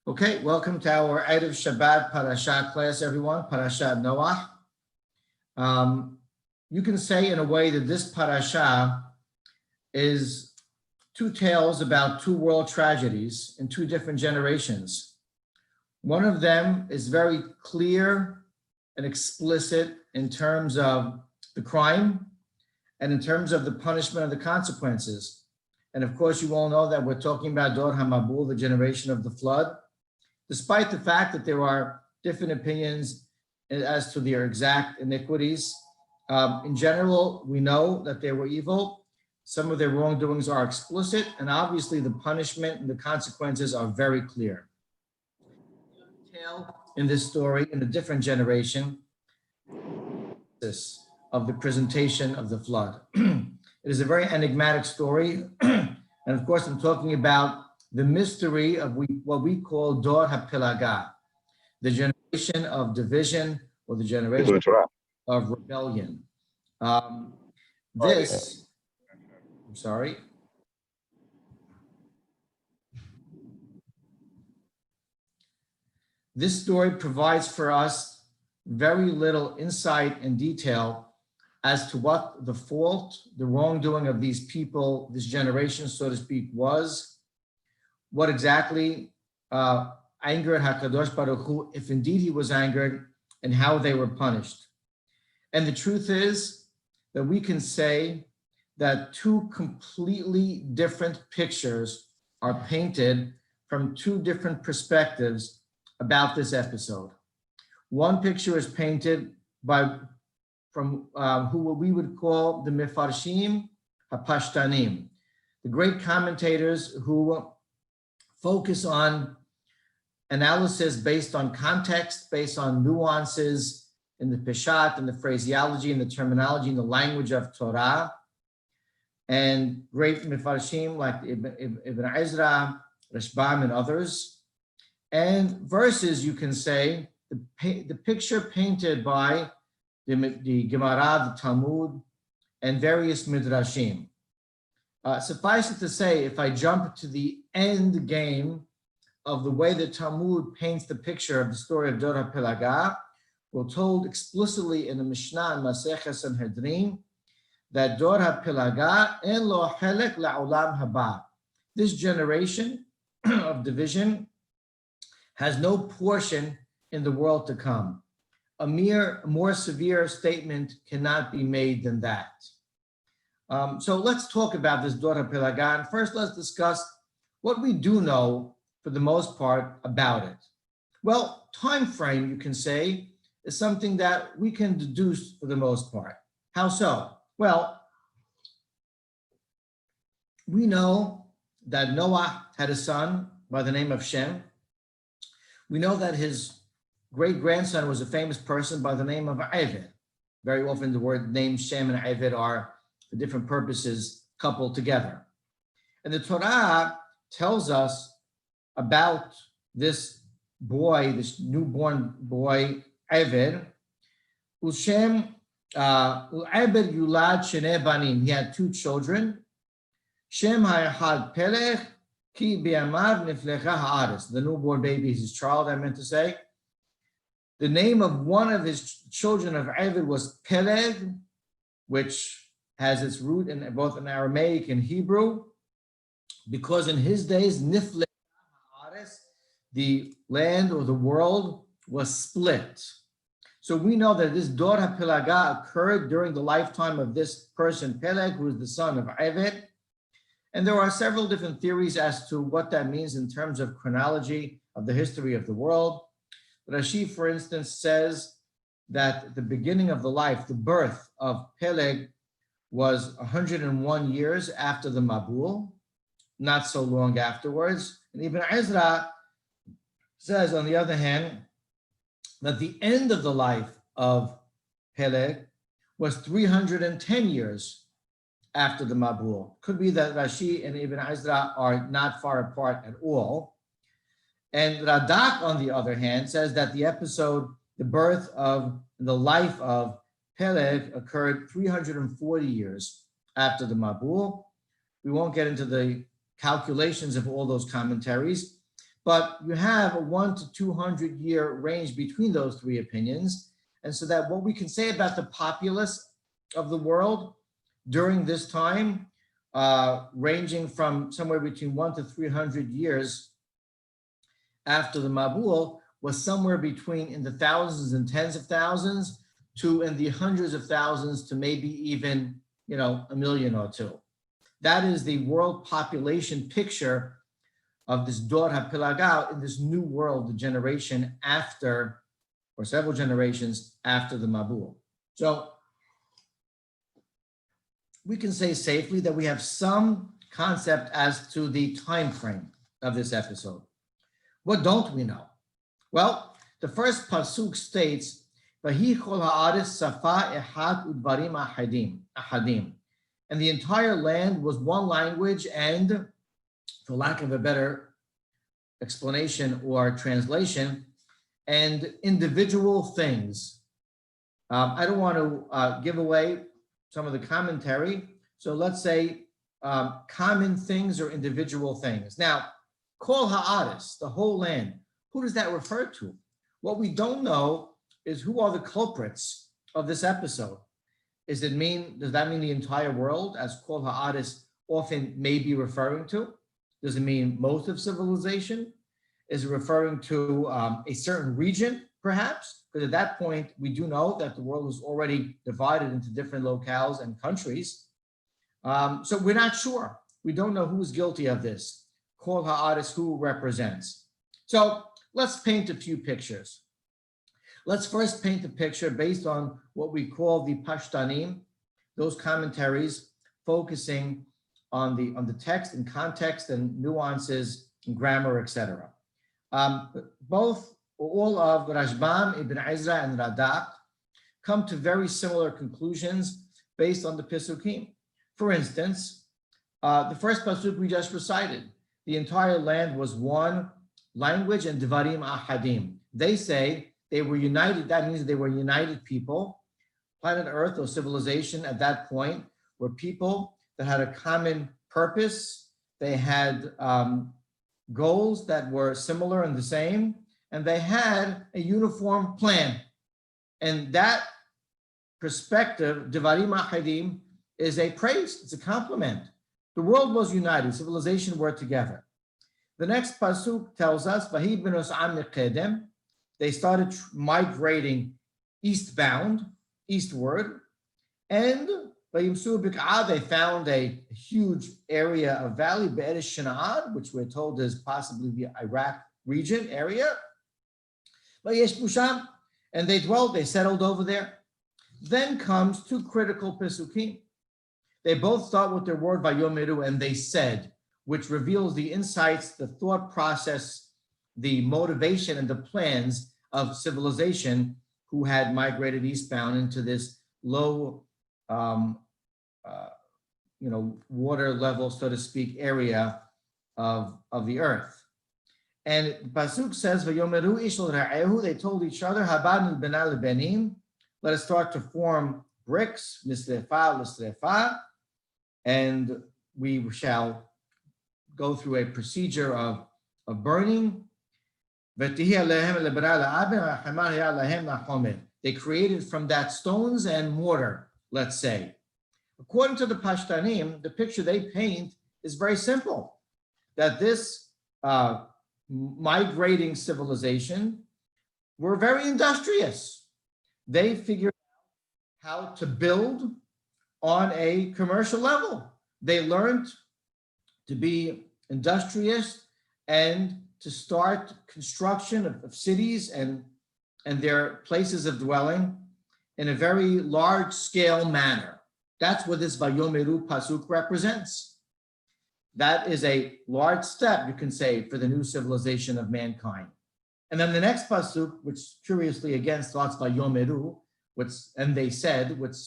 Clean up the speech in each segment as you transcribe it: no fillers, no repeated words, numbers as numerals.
Okay, welcome to our Erev Shabbat Parashat class, everyone. Parashat Noah. You can say in a way that this parasha is two tales about two world tragedies in two different generations. One of them is very clear and explicit in terms of the crime and in terms of the punishment of the consequences. And of course, you all know that we're talking about Dor HaMabul, the generation of the flood. Despite the fact that there are different opinions as to their exact iniquities, in general, we know that they were evil. Some of their wrongdoings are explicit, and obviously the punishment and the consequences are very clear. In this story, in a different generation, of the presentation of the flood. It is a very enigmatic story, and of course, I'm talking about the mystery of what we call Dor HaPelaga, the generation of division or the generation of rebellion. This story provides for us very little insight and detail as to what the fault, the wrongdoing of these people, this generation, so to speak, was. What exactly angered HaKadosh Baruch Hu, if indeed he was angered, and how they were punished. And the truth is that we can say that two completely different pictures are painted from two different perspectives about this episode. One picture is painted from what we would call the Mefarshim HaPashtanim, the great commentators who focus on analysis based on context, based on nuances in the Peshat, in the phraseology, in the terminology, in the language of Torah. And great Mefarshim like Ibn Ezra, Rashbam, and others. And verses, you can say, the picture painted by the Gemara, the Talmud, and various Midrashim. Suffice it to say, if I jump to the end game of the way the Talmud paints the picture of the story of Dor HaPelaga, we're told explicitly in the Mishnah in Maseches Sanhedrin that Dor HaPelaga en lo helek la'olam haba. This generation of division has no portion in the world to come. A more severe statement cannot be made than that. So let's talk about this Dor HaPelaga, and first let's discuss what we do know for the most part about it. Well, time frame, you can say, is something that we can deduce for the most part. How so? Well, we know that Noah had a son by the name of Shem. We know that his great-grandson was a famous person by the name of Eved. Very often the word names Shem and Eved are for different purposes coupled together. And the Torah tells us about this boy, this newborn boy, Eved. Ushem, Eved Yulad Shnei Banim. He had two children. Shem Ha'echad Pelech, Ki Bi'amar Niflecha Ha'aretz. The newborn baby is his child, I meant to say. The name of one of his children of Eved was Peleg, which has its root in both in Aramaic and Hebrew, because in his days, Niflecha Ha'aretz, the land or the world was split. So we know that this Dor HaPelaga occurred during the lifetime of this person, Peleg, who is the son of Eved. And there are several different theories as to what that means in terms of chronology of the history of the world. Rashi, for instance, says that at the beginning of the life, the birth of Peleg was 101 years after the Mabul, not so long afterwards. And Ibn Ezra says, on the other hand, that the end of the life of Peleg was 310 years after the Mabul. Could be that Rashi and Ibn Ezra are not far apart at all. And Radak, on the other hand, says that the episode, the birth of the life of Peleg occurred 340 years after the Mabul. We won't get into the calculations of all those commentaries, But you have a 1 to 200 year range between those three opinions. And so that what we can say about the populace of the world during this time, ranging from somewhere between 1 to 300 years after the Mabul, was somewhere between in the thousands and tens of thousands to in the hundreds of thousands to maybe even, a million or two. That is the world population picture of this Dor HaPilagah in this new world, the generation after, or several generations after the Mabul. So we can say safely that we have some concept as to the time frame of this episode. What don't we know? Well, the first pasuk states, "Vahi chol haaretz safa echad udvarim ahadim," and the entire land was one language and, for lack of a better explanation or translation, and individual things. I don't want to give away some of the commentary, so let's say common things or individual things. Now, kol haaretz, the whole land, who does that refer to? What we don't know is who are the culprits of this episode. Does that mean the entire world, as kol haaretz often may be referring to? Does it mean most of civilization? Is it referring to a certain region, perhaps? Because at that point, we do know that the world is already divided into different locales and countries. So we're not sure. We don't know who's guilty of this. Kol haaretz, who represents. So let's paint a few pictures. Let's first paint a picture based on what we call the Pashtanim, those commentaries focusing on the text and context and nuances and grammar, etc. All of Rashbam, Ibn Ezra, and Radak come to very similar conclusions based on the Pisukim. For instance, the first pasuk we just recited, the entire land was one language and Devarim Ahadim. They say they were united. That means they were united people. Planet Earth or civilization at that point were people that had a common purpose. They had goals that were similar and the same, and they had a uniform plan. And that perspective, Devarim Ahadim, is a praise, it's a compliment. The world was united, civilization were together. The next pasuk tells us, "Vahi benos am nekedem." They started migrating eastbound, eastward, and vayimsu bik'ah, they found a huge area of valley, Be'eres Shina'ad, which we're told is possibly the Iraq region area. Vayesh busham, and they settled over there. Then comes two critical pisukim. They both start with their word vayomeru, and they said, which reveals the insights, the thought process, the motivation and the plans of civilization who had migrated eastbound into this low, water level, so to speak, area of the earth. And Pasuk says, "Vayomeru ish l'ra'ehu," they told each other, "Habanu b'na lebenim," let us start to form bricks, mislefa l'slefa, and we shall go through a procedure of burning. They created from that stones and mortar, let's say. According to the Pashtanim, the picture they paint is very simple, that this migrating civilization were very industrious. They figured out how to build on a commercial level. They learned to be industrious and to start construction of cities and their places of dwelling in a very large scale manner. That's what this Vayomeru pasuk represents. That is a large step, you can say, for the new civilization of mankind. And then the next pasuk, which curiously again starts Vayomeru, and they said, which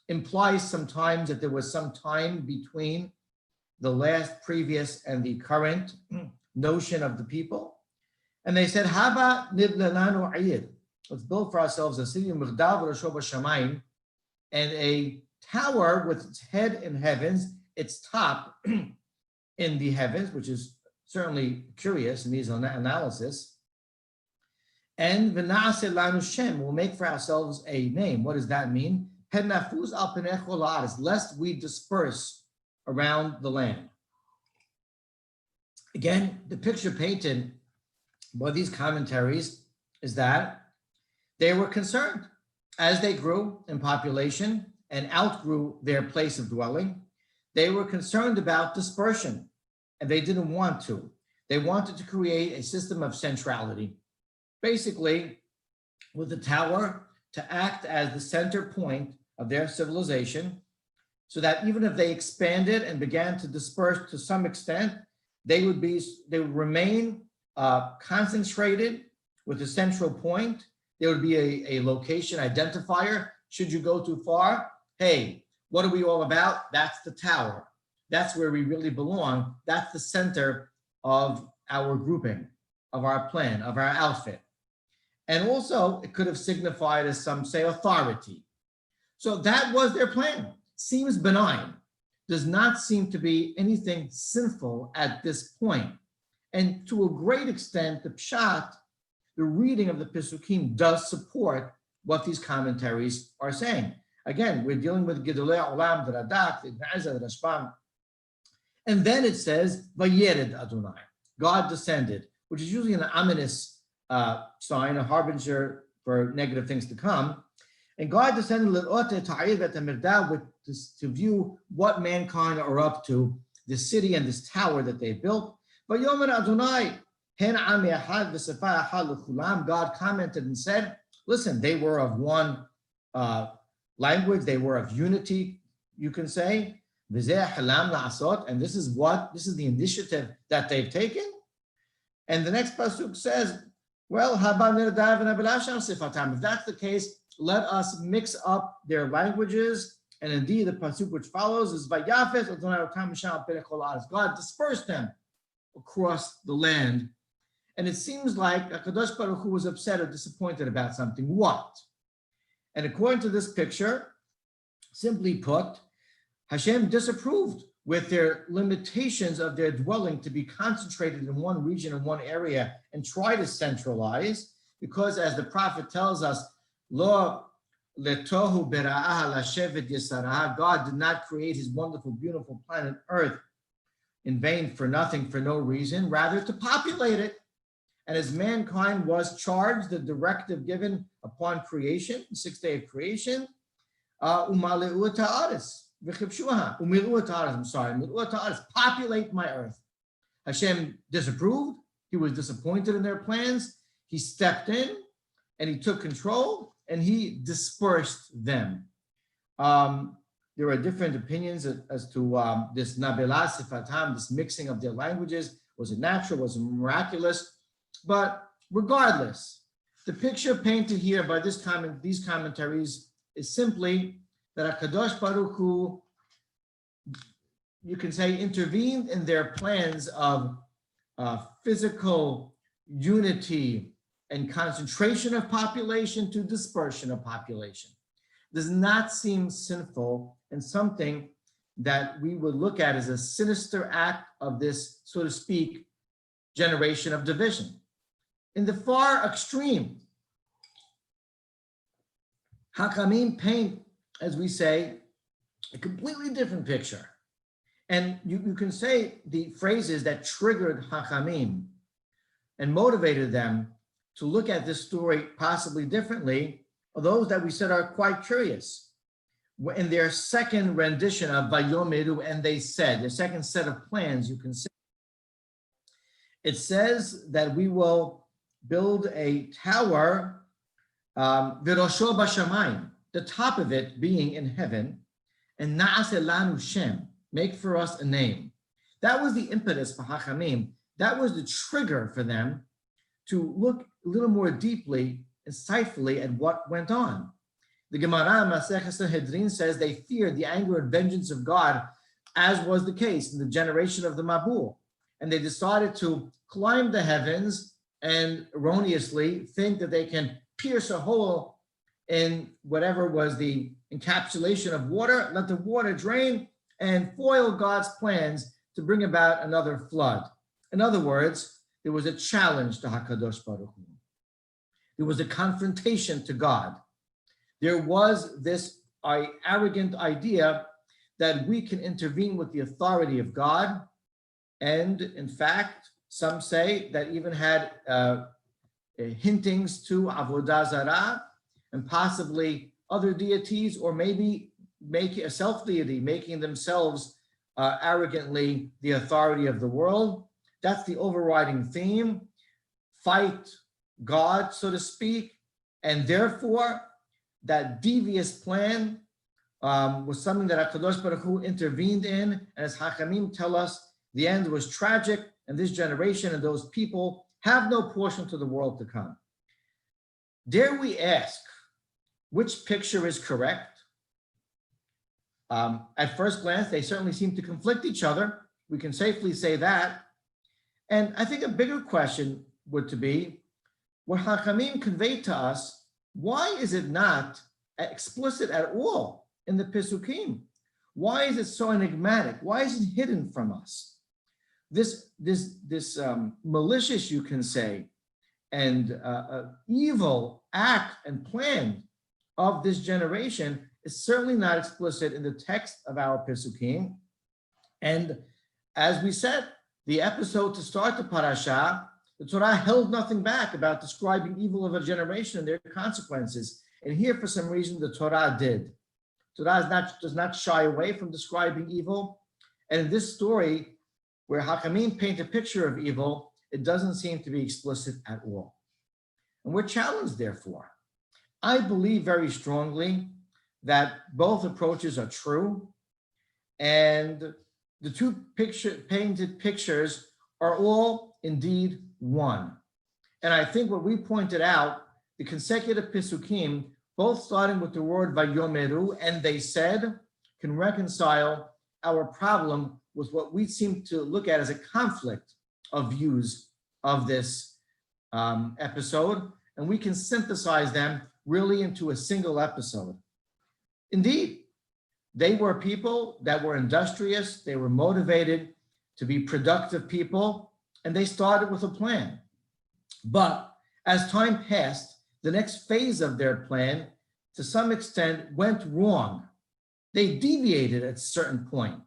implies sometimes that there was some time between the last, previous, and the current notion of the people. And they said, Haba niblananu ayid. Let's build for ourselves a city, and a tower with its head in heavens, its top in the heavens, which is certainly curious and needs an analysis. And v'na'aseh lanu shem, we'll make for ourselves a name. What does that mean? Nafuz al penei kol haaretz, lest we disperse around the land. Again, the picture painted by these commentaries is that they were concerned as they grew in population and outgrew their place of dwelling. They were concerned about dispersion, and they didn't want to. They wanted to create a system of centrality, basically with the tower to act as the center point of their civilization, so that even if they expanded and began to disperse to some extent, they would remain concentrated with a central point. There would be a location identifier. Should you go too far, hey, what are we all about? That's the tower. That's where we really belong. That's the center of our grouping, of our plan, of our outfit. And also, it could have signified, as some say, authority. So that was their plan. Seems benign. Does not seem to be anything sinful at this point. And to a great extent, the pshat, the reading of the Pesukim, does support what these commentaries are saying. Again, we're dealing with Gedolei Olam, the Radak, the Ibn Ezra, the Rashbam. And then it says, Vayered Adonai, God descended, which is usually an ominous sign, a harbinger for negative things to come. And God descended to view what mankind are up to, this city and this tower that they built. God commented and said, listen, they were of one language, they were of unity, you can say. And this is the initiative that they've taken. And the next pasuk says, well, if that's the case, let us mix up their languages. And indeed, the pasuk which follows is God dispersed them across the land. And it seems like HaKadosh Baruch Hu was upset or disappointed about something. What? And according to this picture, simply put, Hashem disapproved with their limitations of their dwelling to be concentrated in one region and one area and try to centralize, because as the prophet tells us, Lo letohu bera'ah lashevet yisarah, God did not create his wonderful, beautiful planet Earth in vain, for nothing, for no reason, rather to populate it. And as mankind was charged, the directive given upon creation, the sixth day of creation, populate my earth. Hashem disapproved. He was disappointed in their plans. He stepped in and he took control and he dispersed them. There are different opinions as to this Nabela Sifatam, this mixing of their languages. Was it natural? Was it miraculous? But regardless, the picture painted here by these commentaries is simply that HaKadosh Baruch Hu, you can say, intervened in their plans of physical unity and concentration of population to dispersion of population. Does not seem sinful and something that we would look at as a sinister act of this, so to speak, generation of division. In the far extreme, Hakamim paint, as we say, a completely different picture. And you can say the phrases that triggered Hakamim and motivated them to look at this story possibly differently are those that we said are quite curious. In their second rendition of Vayomeru, and they said, their second set of plans, you can say, it says that we will build a tower, Virosho Bashamayim, the top of it being in heaven, and Na'aseh lanu Shem, make for us a name. That was the impetus for Hachamim. That was the trigger for them to look a little more deeply, insightfully at what went on. The Gemara Maseches Sanhedrin says they feared the anger and vengeance of God, as was the case in the generation of the Mabul. And they decided to climb the heavens and erroneously think that they can pierce a hole in whatever was the encapsulation of water, let the water drain and foil God's plans to bring about another flood. In other words, there was a challenge to HaKadosh Baruch Hu. There was a confrontation to God. There was this arrogant idea that we can intervene with the authority of God. And in fact, some say that even had hintings to Avodah Zarah and possibly other deities, or maybe making a self-deity, making themselves arrogantly the authority of the world. That's the overriding theme. Fight God, so to speak. And therefore, that devious plan was something that HaKadosh Baruch Hu intervened in. And as Hachamim tell us, the end was tragic, and this generation and those people have no portion to the world to come. Dare we ask, which picture is correct? At first glance, they certainly seem to conflict each other. We can safely say that. And I think a bigger question would to be, what Hachamim conveyed to us, why is it not explicit at all in the Pesukim? Why is it so enigmatic? Why is it hidden from us? This malicious, you can say, and evil act and plan of this generation is certainly not explicit in the text of our Pesukim. And as we said, the episode to start the Parashat, the Torah held nothing back about describing evil of a generation and their consequences. And here, for some reason, the Torah did. Torah does not shy away from describing evil. And in this story, where Hachamim paint a picture of evil, it doesn't seem to be explicit at all. And we're challenged, therefore. I believe very strongly that both approaches are true, and the two painted pictures are all indeed one. And I think what we pointed out, the consecutive Pesukim, both starting with the word Vayomeru, and they said, can reconcile our problem with what we seem to look at as a conflict of views of this episode, and we can synthesize them really into a single episode. Indeed, they were people that were industrious, they were motivated to be productive people, and they started with a plan. But as time passed, the next phase of their plan, to some extent, went wrong. They deviated at a certain point.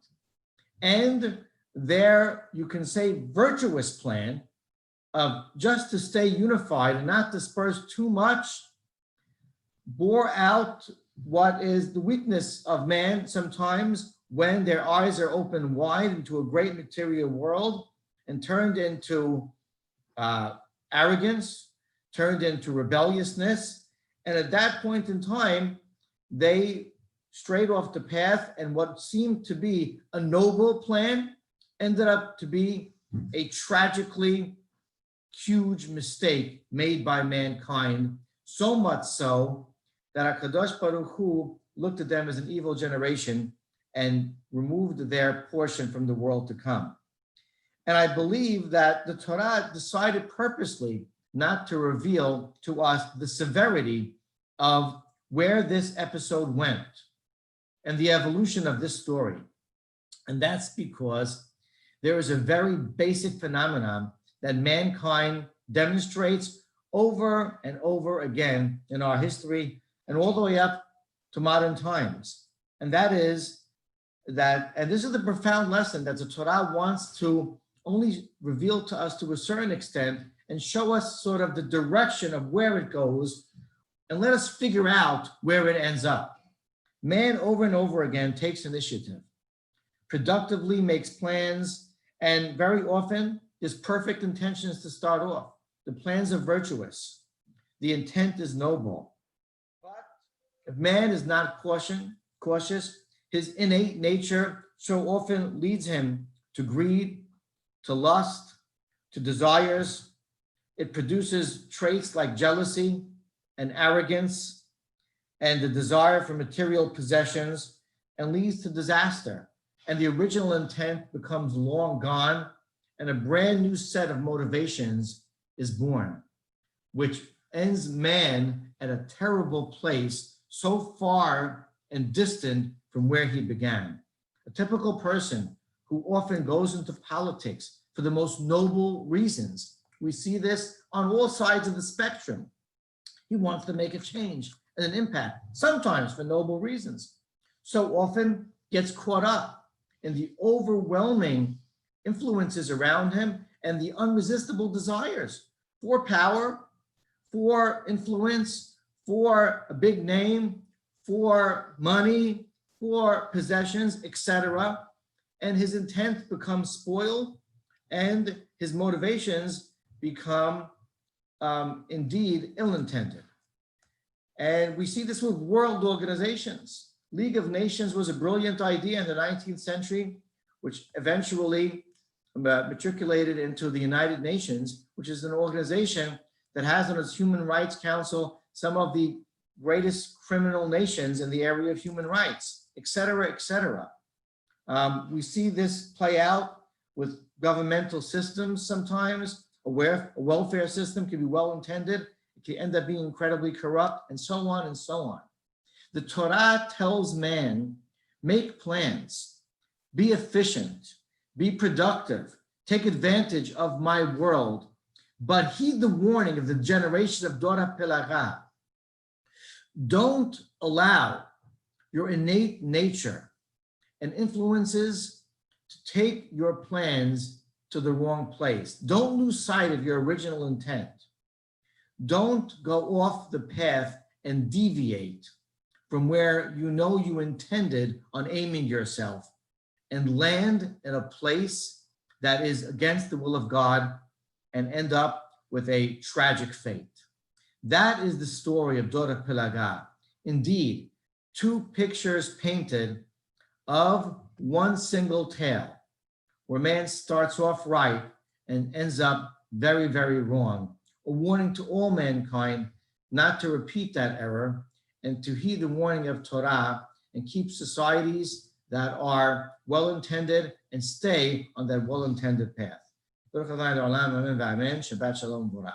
And their, you can say, virtuous plan of just to stay unified and not disperse too much bore out what is the weakness of man sometimes when their eyes are opened wide into a great material world and turned into arrogance, turned into rebelliousness. And at that point in time, they strayed off the path, and what seemed to be a noble plan ended up to be a tragically huge mistake made by mankind, so much so that HaKadosh Baruch Hu looked at them as an evil generation and removed their portion from the world to come. And I believe that the Torah decided purposely not to reveal to us the severity of where this episode went and the evolution of this story. And that's because there is a very basic phenomenon that mankind demonstrates over and over again in our history and all the way up to modern times. And that is that, and this is the profound lesson that the Torah wants to only reveal to us to a certain extent and show us sort of the direction of where it goes and let us figure out where it ends up. Man over and over again takes initiative, productively makes plans, and very often there's perfect intentions to start off. The plans are virtuous. The intent is noble. But if man is not cautious, his innate nature so often leads him to greed, to lust, to desires. It produces traits like jealousy and arrogance and the desire for material possessions, and leads to disaster. And the original intent becomes long gone, and a brand new set of motivations is born, which ends man at a terrible place so far and distant from where he began. A typical person who often goes into politics for the most noble reasons. We see this on all sides of the spectrum. He wants to make a change and an impact, sometimes for noble reasons. So often gets caught up in the overwhelming influences around him and the unresistible desires for power, for influence, for a big name, for money, for possessions, etc. And his intent becomes spoiled and his motivations become indeed ill-intended. And we see this with world organizations. League of Nations was a brilliant idea in the 19th century, which eventually matriculated into the United Nations, which is an organization that has on its Human Rights Council some of the greatest criminal nations in the area of human rights, et cetera, et cetera. We see this play out with governmental systems sometimes. A welfare system can be well-intended. It can end up being incredibly corrupt, and so on and so on. The Torah tells man, make plans, be efficient, be productive, take advantage of my world, but heed the warning of the generation of Dor HaPelaga. Don't allow your innate nature and influences to take your plans to the wrong place. Don't lose sight of your original intent. Don't go off the path and deviate from where you know you intended on aiming yourself and land in a place that is against the will of God and end up with a tragic fate. That is the story of Dor HaPelaga. Indeed, two pictures painted of one single tale, where man starts off right and ends up very, very wrong. A warning to all mankind not to repeat that error and to heed the warning of Torah and keep societies that are well-intended and stay on that well-intended path. Shabbat Shalom.